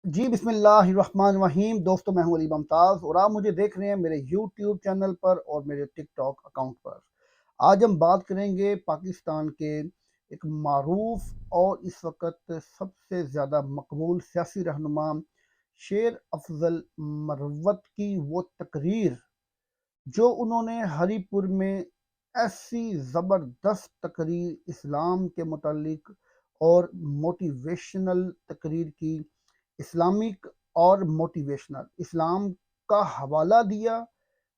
जी बिस्मिल्लाहिर्रहमानिर्रहीम। दोस्तों, मैं हूं अली मुमताज़ और आप मुझे देख रहे हैं मेरे यूट्यूब चैनल पर और मेरे टिकटॉक अकाउंट पर। आज हम बात करेंगे पाकिस्तान के एक मारूफ और इस वक्त सबसे ज़्यादा मकबूल सियासी रहनुमा शेर अफजल मरवत की वो तकरीर जो उन्होंने हरीपुर में ऐसी ज़बरदस्त तकरीर इस्लाम के मुतालिक और मोटिवेशनल तकरीर की, इस्लामिक और मोटिवेशनल इस्लाम का हवाला दिया।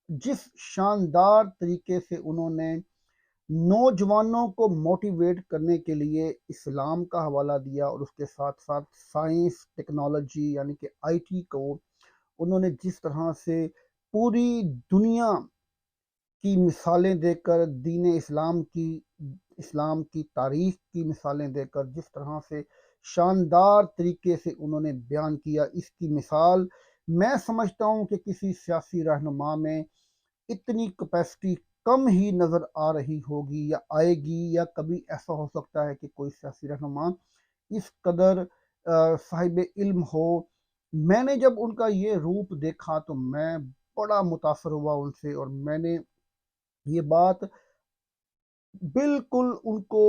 जिस शानदार तरीके से उन्होंने नौजवानों को मोटिवेट करने के लिए इस्लाम का हवाला दिया और उसके साथ साथ साइंस टेक्नोलॉजी यानी कि आईटी को उन्होंने जिस तरह से पूरी दुनिया की मिसालें देकर, दीन इस्लाम की तारीख की मिसालें देकर जिस तरह से शानदार तरीके से उन्होंने बयान किया, इसकी मिसाल मैं समझता हूँ कि किसी सियासी रहनुमा में इतनी कैपेसिटी कम ही नज़र आ रही होगी या आएगी, या कभी ऐसा हो सकता है कि कोई सियासी रहनुमा इस कदर साहिब इल्म हो। मैंने जब उनका ये रूप देखा तो मैं बड़ा मुतासर हुआ उनसे, और मैंने ये बात बिल्कुल उनको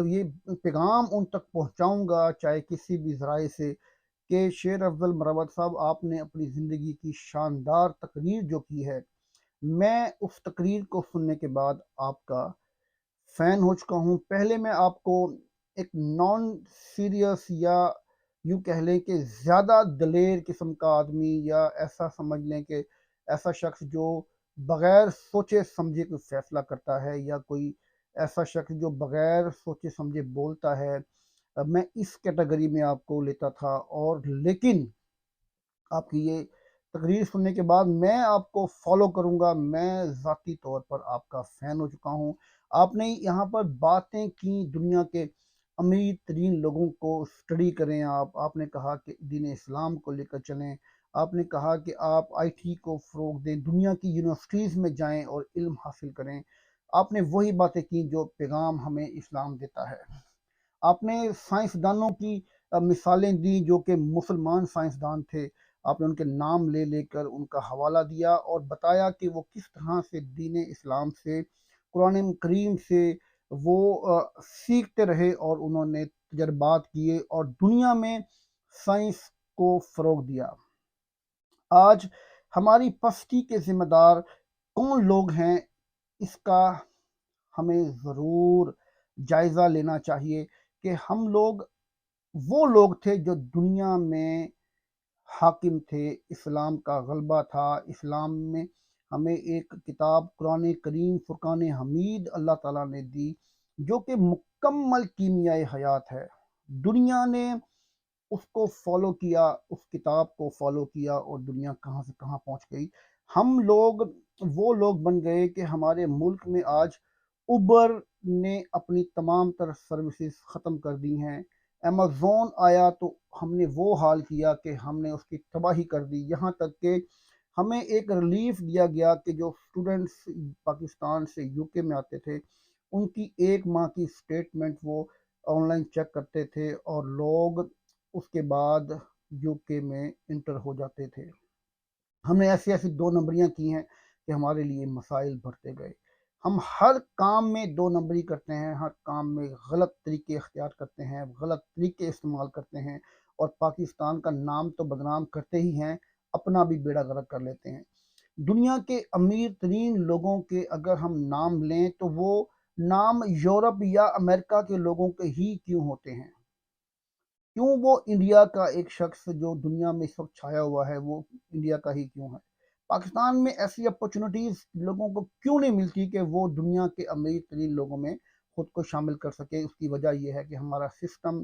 ये पैगाम उन तक पहुंचाऊंगा, चाहे किसी भी ज़राए से, कि शेर अफजल मरवत साहब, आपने अपनी ज़िंदगी की शानदार तकरीर जो की है, मैं उस तकरीर को सुनने के बाद आपका फ़ैन हो चुका हूँ। पहले मैं आपको एक नॉन सीरियस, या यूँ कह लें कि ज़्यादा दलेर किस्म का आदमी, या ऐसा समझ लें कि ऐसा शख्स जो बग़ैर सोचे समझे कोई फ़ैसला करता है, या कोई ऐसा शख्स जो बग़ैर सोचे समझे बोलता है, मैं इस कैटेगरी में आपको लेता था। और लेकिन आपकी ये तकरीर सुनने के बाद मैं आपको फॉलो करूंगा। मैं ज़ाती तौर पर आपका फ़ैन हो चुका हूँ। आपने यहाँ पर बातें की दुनिया के अमीर तरीन लोगों को स्टडी करें। आपने कहा कि दीन इस्लाम को लेकर चलें। आपने कहा कि आप आईटी को फ़रोग दें, दुनिया की यूनिवर्सिटीज़ में जाएं और इल्म हासिल करें। आपने वही बातें की जो पैगाम हमें इस्लाम देता है। आपने साइंसदानों की मिसालें दी जो कि मुसलमान साइंसदान थे। आपने उनके नाम ले लेकर उनका हवाला दिया और बताया कि वो किस तरह से दीन इस्लाम से, कुरान करीम से वो सीखते रहे और उन्होंने तजर्बात किए और दुनिया में साइंस को फ़रोग दिया। आज हमारी पस्ती के ज़िम्मेदार कौन लोग हैं, इसका हमें ज़रूर जायज़ा लेना चाहिए कि हम लोग वो लोग थे जो दुनिया में हाकिम थे। इस्लाम का गलबा था। इस्लाम में हमें एक किताब कुरान करीम फुरकान हमीद अल्लाह ताला ने दी, जो कि मुकम्मल कीमियाए हयात है। दुनिया ने उसको फॉलो किया, उस किताब को फॉलो किया, और दुनिया कहाँ से कहाँ पहुँच गई। हम लोग वो लोग बन गए कि हमारे मुल्क में आज उबर ने अपनी तमाम तर सर्विसेज ख़त्म कर दी हैं। अमेज़ोन आया तो हमने वो हाल किया कि हमने उसकी तबाही कर दी। यहाँ तक कि हमें एक रिलीफ दिया गया कि जो स्टूडेंट्स पाकिस्तान से यूके में आते थे, उनकी एक माह की स्टेटमेंट वो ऑनलाइन चेक करते थे, और लोग उसके बाद यूके में इंटर हो जाते थे। हमने ऐसी ऐसी दो नंबरियां की हैं कि हमारे लिए मसाइल बढ़ते गए। हम हर काम में दो नंबरी करते हैं, हर काम में गलत तरीके इख्तियार करते हैं, गलत तरीके इस्तेमाल करते हैं, और पाकिस्तान का नाम तो बदनाम करते ही हैं, अपना भी बेड़ा गर्क कर लेते हैं। दुनिया के अमीर तरीन लोगों के अगर हम नाम लें तो वो नाम यूरोप या अमेरिका के लोगों के ही क्यों होते हैं? क्यों वो इंडिया का एक शख्स जो दुनिया में इस वक्त छाया हुआ है, वो इंडिया का ही क्यों है? पाकिस्तान में ऐसी अपॉर्चुनिटीज लोगों को क्यों नहीं मिलती कि वो दुनिया के अमीर तरीन लोगों में खुद को शामिल कर सके? उसकी वजह यह है कि हमारा सिस्टम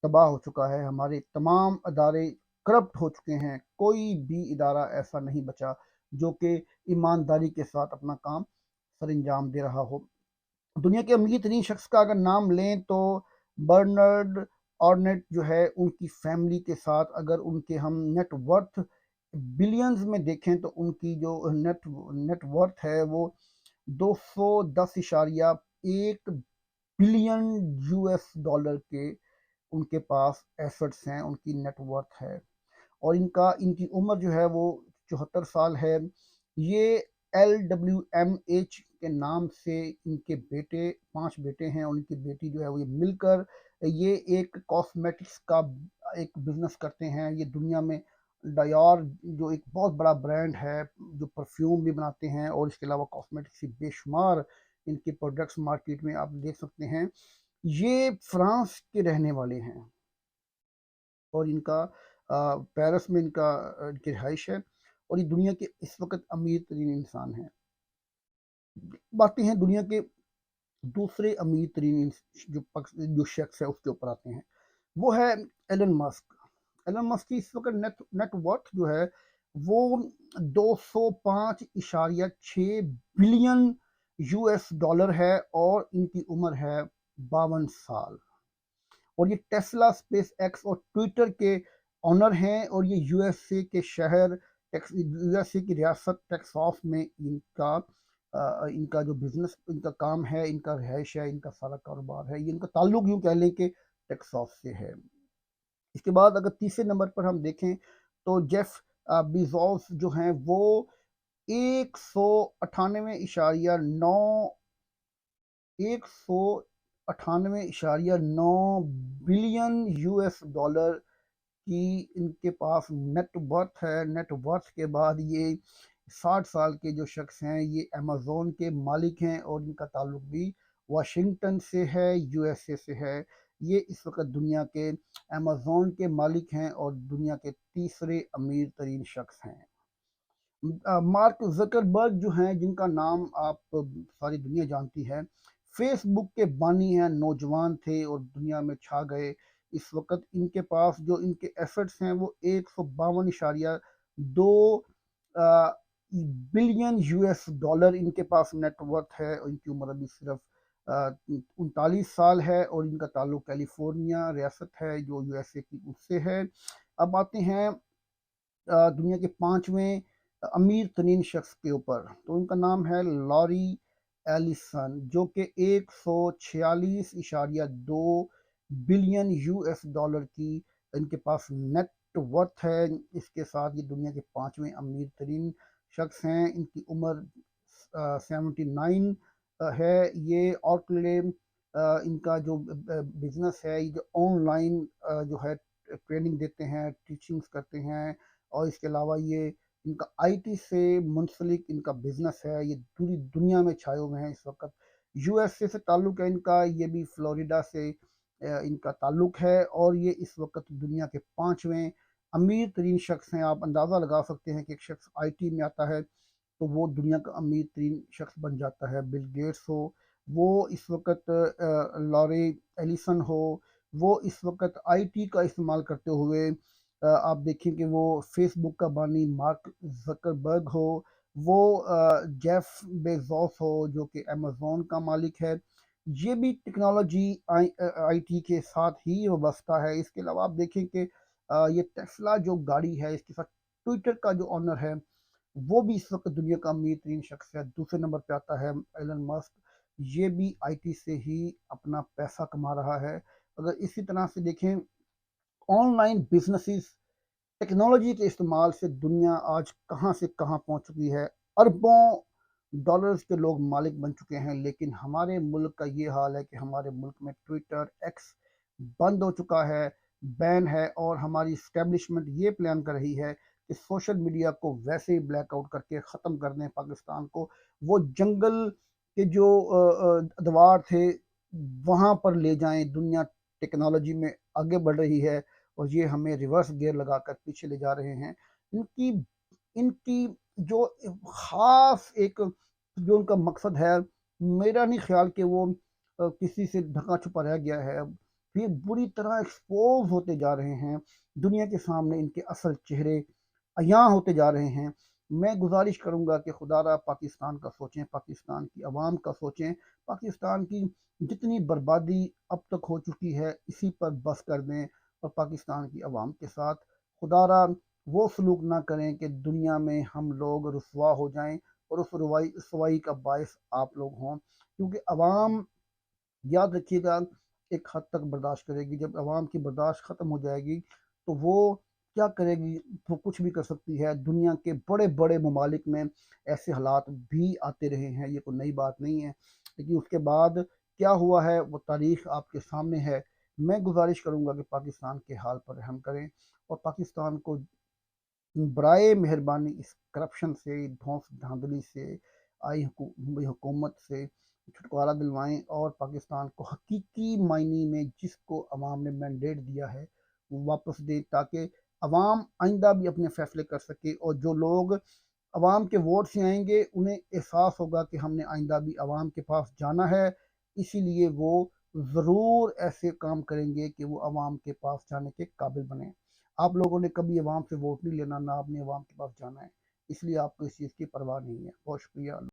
तबाह हो चुका है, हमारे तमाम अदारे करप्ट हो चुके हैं। कोई भी इदारा ऐसा नहीं बचा जो कि ईमानदारी के साथ अपना काम सर अंजाम दे रहा हो। दुनिया के अमीर तरीन शख्स का अगर नाम लें तो बर्नर्ड ऑर्नेट जो है, उनकी फैमिली के साथ अगर उनके हम नेट वर्थ बिलियंस में देखें तो उनकी जो नेट वर्थ है वो 210 इशारिया 1 बिलियन यूएस डॉलर के उनके पास एसेट्स हैं, उनकी नेटवर्थ है। और इनकी उम्र जो है वो 74 साल है। ये LWMH के नाम से इनके बेटे 5 बेटे हैं, और इनकी बेटी जो है वो ये मिलकर ये एक कॉस्मेटिक्स का एक बिजनेस करते हैं। ये दुनिया में डायोर जो एक बहुत बड़ा ब्रांड है, जो परफ्यूम भी बनाते हैं, और इसके अलावा कॉस्मेटिक्स की बेशुमार इनके प्रोडक्ट्स मार्केट में आप देख सकते हैं। ये फ्रांस के रहने वाले हैं, और इनका पेरिस में इनकी रिहाइश है, और ये दुनिया के इस वक्त अमीर तरीन इंसान हैं। बातें हैं दुनिया के दूसरे अमीर तरीन जो शख्स है उसके ऊपर आते हैं। वो है एलन मस्क। एलन मस्क की इस वक्त नेटवर्थ जो है वो 205.6 बिलियन US डॉलर है, और इनकी उम्र है 52 साल। और ये टेस्ला, स्पेस एक्स और ट्विटर के ऑनर हैं, और ये यूएसए के शहर यूएसए की रियासत टेक्सास में इनका जो बिजनेस, इनका काम है, इनका रिहाइश है, इनका सारा कारोबार है, ये इनका ताल्लुक यूं कह लें कि टेक्सास से है। इसके बाद अगर तीसरे नंबर पर हम देखें तो जेफ बीजोस जो हैं वो 198.9 198.9 बिलियन US डॉलर की इनके पास नेटवर्थ है। नेटवर्थ के बाद ये 60 साल के जो शख्स हैं ये अमेज़न के मालिक हैं, और इनका ताल्लुक भी वाशिंगटन से है, यूएसए से है। ये इस वक्त दुनिया के अमेज़न के मालिक हैं, और दुनिया के तीसरे अमीर तरीन शख्स हैं। मार्क जकरबर्ग जो हैं, जिनका नाम आप सारी दुनिया जानती है, फेसबुक के बानी हैं, नौजवान थे और दुनिया में छा गए। इस वक्त इनके पास जो इनके एसेट्स हैं वो 152 बिलियन US डॉलर इनके पास नेटवर्थ है, और इनकी उम्र अभी सिर्फ 39 साल है, और इनका ताल्लुक कैलिफोर्निया रियासत है जो यूएसए की उससे है। अब आते हैं दुनिया के 5वें अमीर तरीन शख्स के ऊपर, तो उनका नाम है लॉरी एलिसन, जो कि 146.2 बिलियन US डॉलर की इनके पास नेट वर्थ है। इसके साथ ये दुनिया के 5वें अमीर तरीन शख्स हैं। इनकी उम्र 79 है। ये ऑर्कले इनका जो बिजनेस है, ये जो ऑनलाइन जो है ट्रेनिंग देते हैं, टीचिंग्स करते हैं, और इसके अलावा ये इनका आईटी से मुंसलिक इनका बिजनेस है। ये पूरी दुनिया में छाए हुए हैं इस वक्त। यूएसए से ताल्लुक है इनका, ये भी फ्लोरिडा से इनका ताल्लुक है, और ये इस वक्त दुनिया के 5वें अमीर तरीन शख्स हैं। आप अंदाज़ा लगा सकते हैं कि एक शख्स आईटी में आता है तो वो दुनिया का अमीर तरीन शख्स बन जाता है। बिल गेट्स हो, वो इस वक्त लॉरी एलिसन हो, वो इस वक्त आईटी का इस्तेमाल करते हुए आप देखें कि वो फेसबुक का बानी मार्क जकरबर्ग हो, वो जेफ बेजोस हो जो कि अमेज़न का मालिक है। ये भी टेक्नोलॉजी आईटी के साथ ही वाबस्ता है। इसके अलावा आप देखें कि ये टेस्ला जो गाड़ी है, इसके साथ ट्विटर का जो ऑनर है वो भी इस वक्त दुनिया का अमीर तरीन शख्स है। दूसरे नंबर पे आता है एलन मस्क, ये भी आईटी से ही अपना पैसा कमा रहा है। अगर इसी तरह से देखें ऑनलाइन बिजनेसेस, टेक्नोलॉजी के इस्तेमाल से दुनिया आज कहाँ से कहाँ पहुँच चुकी है। अरबों डॉलर्स के लोग मालिक बन चुके हैं, लेकिन हमारे मुल्क का ये हाल है कि हमारे मुल्क में ट्विटर एक्स बंद हो चुका है, बैन है, और हमारी इस्टेब्लिशमेंट ये प्लान कर रही है कि सोशल मीडिया को वैसे ही ब्लैकआउट करके ख़त्म कर दें पाकिस्तान को। वो जंगल के जो अदवार थे वहाँ पर ले जाएं। दुनिया टेक्नोलॉजी में आगे बढ़ रही है, और ये हमें रिवर्स गियर लगाकर पीछे ले जा रहे हैं। इनकी इनकी जो ख़ास एक जो उनका मकसद है, मेरा नहीं ख्याल कि वो किसी से ढका छुपा रह गया है। अब ये बुरी तरह एक्सपोज होते जा रहे हैं, दुनिया के सामने इनके असल चेहरे अयां होते जा रहे हैं। मैं गुजारिश करूंगा कि खुदारा पाकिस्तान का सोचें, पाकिस्तान की आवाम का सोचें। पाकिस्तान की जितनी बर्बादी अब तक हो चुकी है इसी पर बस कर दें, और पाकिस्तान की आवाम के साथ खुदारा वो सलूक ना करें कि दुनिया में हम लोग रुसवा हो जाएं, और उस रसवाई का बायस आप लोग हों। क्योंकि आवाम, याद रखिएगा, ایک حد تک برداشت کرے گی، جب عوام کی برداشت ختم ہو جائے گی تو وہ کیا کرے گی؟ وہ کچھ بھی کر سکتی ہے۔ دنیا کے بڑے بڑے ممالک میں ایسے حالات بھی آتے رہے ہیں، یہ کوئی نئی بات نہیں ہے، لیکن اس کے بعد کیا ہوا ہے وہ تاریخ آپ کے سامنے ہے۔ میں گزارش کروں گا کہ پاکستان کے حال پر رحم کریں اور پاکستان کو برائے مہربانی اس کرپشن سے، دھونس دھاندلی سے، ہوئی حکومت سے چھٹکارا دلوائیں اور پاکستان کو حقیقی معنی میں جس کو عوام نے مینڈیٹ دیا ہے وہ واپس دے، تاکہ عوام آئندہ بھی اپنے فیصلے کر سکے، اور جو لوگ عوام کے ووٹ سے آئیں گے انہیں احساس ہوگا کہ ہم نے آئندہ بھی عوام کے پاس جانا ہے، اسی لیے وہ ضرور ایسے کام کریں گے کہ وہ عوام کے پاس جانے کے قابل بنیں۔ آپ لوگوں نے کبھی عوام سے ووٹ نہیں لینا، نہ آپ نے عوام کے پاس جانا ہے، اس لیے آپ کو اس چیز کی پرواہ نہیں ہے۔ بہت شکریہ۔